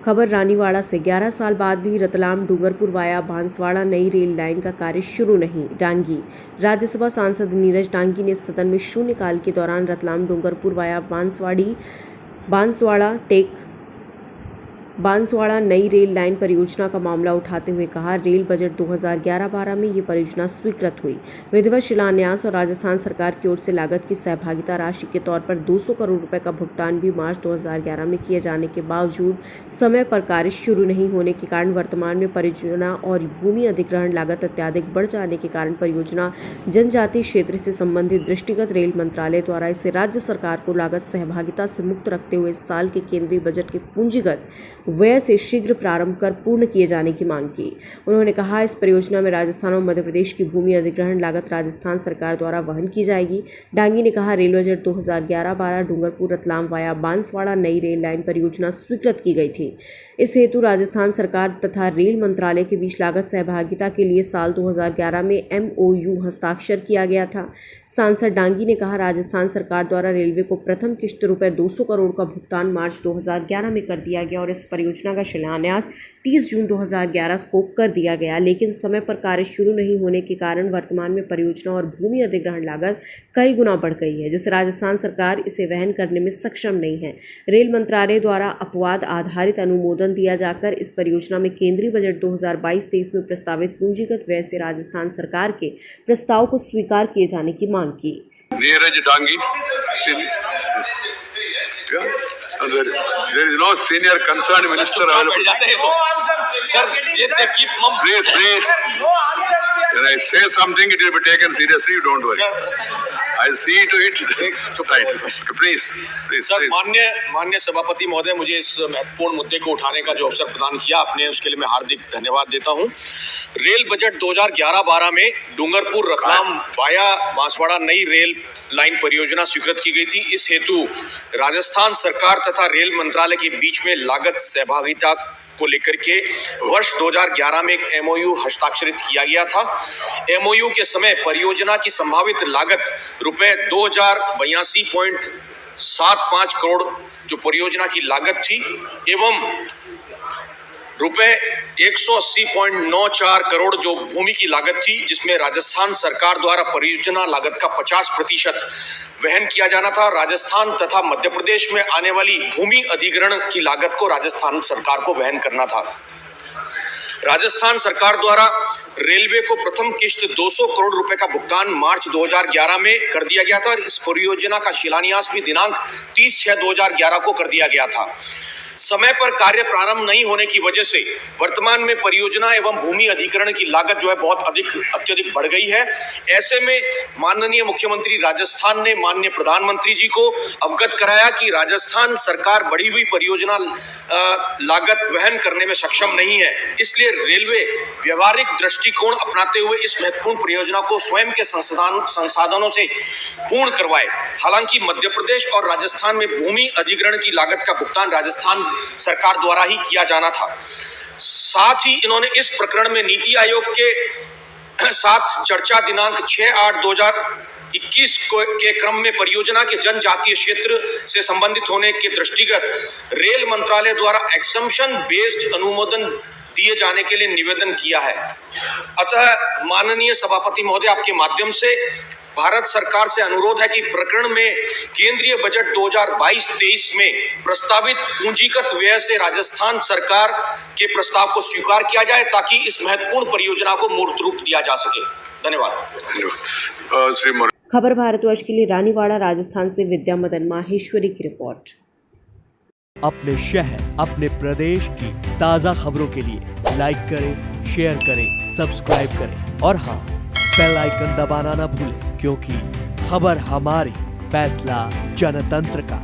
खबर रानीवाड़ा से 11 साल बाद भी रतलाम डूंगरपुर वाया बांसवाड़ा नई रेल लाइन का कार्य शुरू नहीं। डांगी। राज्यसभा सांसद नीरज डांगी ने सदन में शून्यकाल के दौरान रतलाम डूंगरपुर वाया बांसवाड़ा नई रेल लाइन परियोजना का मामला उठाते हुए कहा, रेल बजट 2011-12 में ये परियोजना स्वीकृत हुई। विधिवत शिलान्यास और राजस्थान सरकार की ओर से लागत की सहभागिता राशि के तौर पर 200 करोड़ रुपए का भुगतान भी मार्च 2011 में किए जाने के बावजूद समय पर कार्य शुरू नहीं होने के कारण वर्तमान में परियोजना और भूमि अधिग्रहण लागत अत्यधिक बढ़ जाने के कारण परियोजना जनजातीय क्षेत्र से संबंधित दृष्टिगत रेल मंत्रालय द्वारा इसे राज्य सरकार को लागत सहभागिता से मुक्त रखते हुए इस साल के केंद्रीय बजट के पूंजीगत व्यय से शीघ्र प्रारंभ कर पूर्ण किए जाने की मांग की। उन्होंने कहा, इस परियोजना में राजस्थान और मध्य प्रदेश की भूमि अधिग्रहण लागत राजस्थान सरकार द्वारा वहन की जाएगी। डांगी ने कहा, rail budget 2011-12 Dungarpur Ratlam via Banswara नई रेल लाइन परियोजना स्वीकृत की गई थी। इस हेतु राजस्थान सरकार तथा रेल मंत्रालय के बीच लागत सहभागिता के लिए साल 2011 में MOU हस्ताक्षर किया गया था। सांसद डांगी ने कहा, राजस्थान सरकार द्वारा रेलवे को प्रथम किश्त रुपए 200 करोड़ का भुगतान मार्च 2011 में कर दिया गया और इस परियोजना का शिलान्यास 30 जून 2011 को कर दिया गया, लेकिन समय पर कार्य शुरू नहीं होने के कारण वर्तमान में परियोजना और भूमि अधिग्रहण लागत कई गुना बढ़ गई है, जिसे राजस्थान सरकार इसे वहन करने में सक्षम नहीं है। रेल मंत्रालय द्वारा अपवाद आधारित अनुमोदन दिया जाकर इस परियोजना में केंद्रीय बजट 2022-23 में प्रस्तावित पूंजीगत व्यय से राजस्थान सरकार के प्रस्ताव को स्वीकार किए जाने की मांग की। Neeraj Dangi, there is no senior concerned minister available. Sir, Please. When I say something, it will be taken seriously. You don't worry. I'll see to it. Right. Please. Sir, माननीय सभापति महोदय, मुझे इस महत्वपूर्ण मुद्दे को उठाने का जो अवसर प्रदान किया आपने, उसके लिए मैं हार्दिक धन्यवाद देता हूं। रेल बजट 2011-12 में डूंगरपुर रतलाम वाया बांसवाड़ा नई रेल लाइन परियोजना स्वीकृत की गई थी। इस हेतु राजस्थान सरकार तथा रेल मंत्रालय के बीच में लागत सहभागिता को लेकर के वर्ष 2011 में एक MOU हस्ताक्षरित किया गया था। MOU के समय परियोजना की संभावित लागत रुपए 2082.75 करोड़ जो परियोजना की लागत थी एवं रुपए 180.94 करोड़ जो भूमि की लागत थी, जिसमें राजस्थान सरकार द्वारा परियोजना लागत का 50% वहन किया जाना था। राजस्थान तथा मध्य प्रदेश में आने वाली भूमि अधिग्रहण की लागत को राजस्थान सरकार को वहन करना था। राजस्थान सरकार द्वारा रेलवे को प्रथम किश्त 200 करोड़ रुपए का भुगतान मार्च 2011 में कर दिया गया था और इस परियोजना का शिलान्यास भी दिनांक 30/6/2011 को कर दिया गया था। समय पर कार्य प्रारंभ नहीं होने की वजह से वर्तमान में परियोजना एवं भूमि अधिग्रहण की लागत जो है बहुत अत्यधिक बढ़ गई है। ऐसे में माननीय मुख्यमंत्री राजस्थान ने माननीय प्रधानमंत्री जी को अवगत कराया कि राजस्थान सरकार बढ़ी हुई परियोजना लागत वहन करने में सक्षम नहीं है, इसलिए रेलवे व्यवहारिक दृष्टिकोण अपनाते हुए इस महत्वपूर्ण परियोजना को स्वयं के संसाधनों से पूर्ण करवाए। हालांकि मध्य प्रदेश और राजस्थान में भूमि अधिग्रहण की लागत का भुगतान राजस्थान सरकार द्वारा ही किया जाना था। साथ ही इन्होंने इस प्रकरण में नीति आयोग के साथ चर्चा दिनांक 6/8/2021 के क्रम में परियोजना के जनजातीय क्षेत्र से संबंधित होने के दृष्टिगत रेल मंत्रालय द्वारा एक्सम्पशन बेस्ड अनुमोदन दिए जाने के लिए निवेदन किया है। अतः माननीय सभापति महोदय, आपके माध्यम से भारत सरकार से अनुरोध है कि प्रकरण में केंद्रीय बजट 2022-23 में प्रस्तावित पूंजीगत व्यय से राजस्थान सरकार के प्रस्ताव को स्वीकार किया जाए ताकि इस महत्वपूर्ण परियोजना को मूर्त रूप दिया जा सके। धन्यवाद। खबर भारतवर्ष के लिए रानीवाड़ा राजस्थान से विद्या मदन माहेश्वरी की रिपोर्ट। अपने शहर अपने प्रदेश की ताज़ा खबरों के लिए लाइक करें, शेयर करें, सब्सक्राइब करें और हाँ, बेल आइकन दबाना ना भूलें, क्योंकि खबर हमारी, फैसला जनतंत्र का।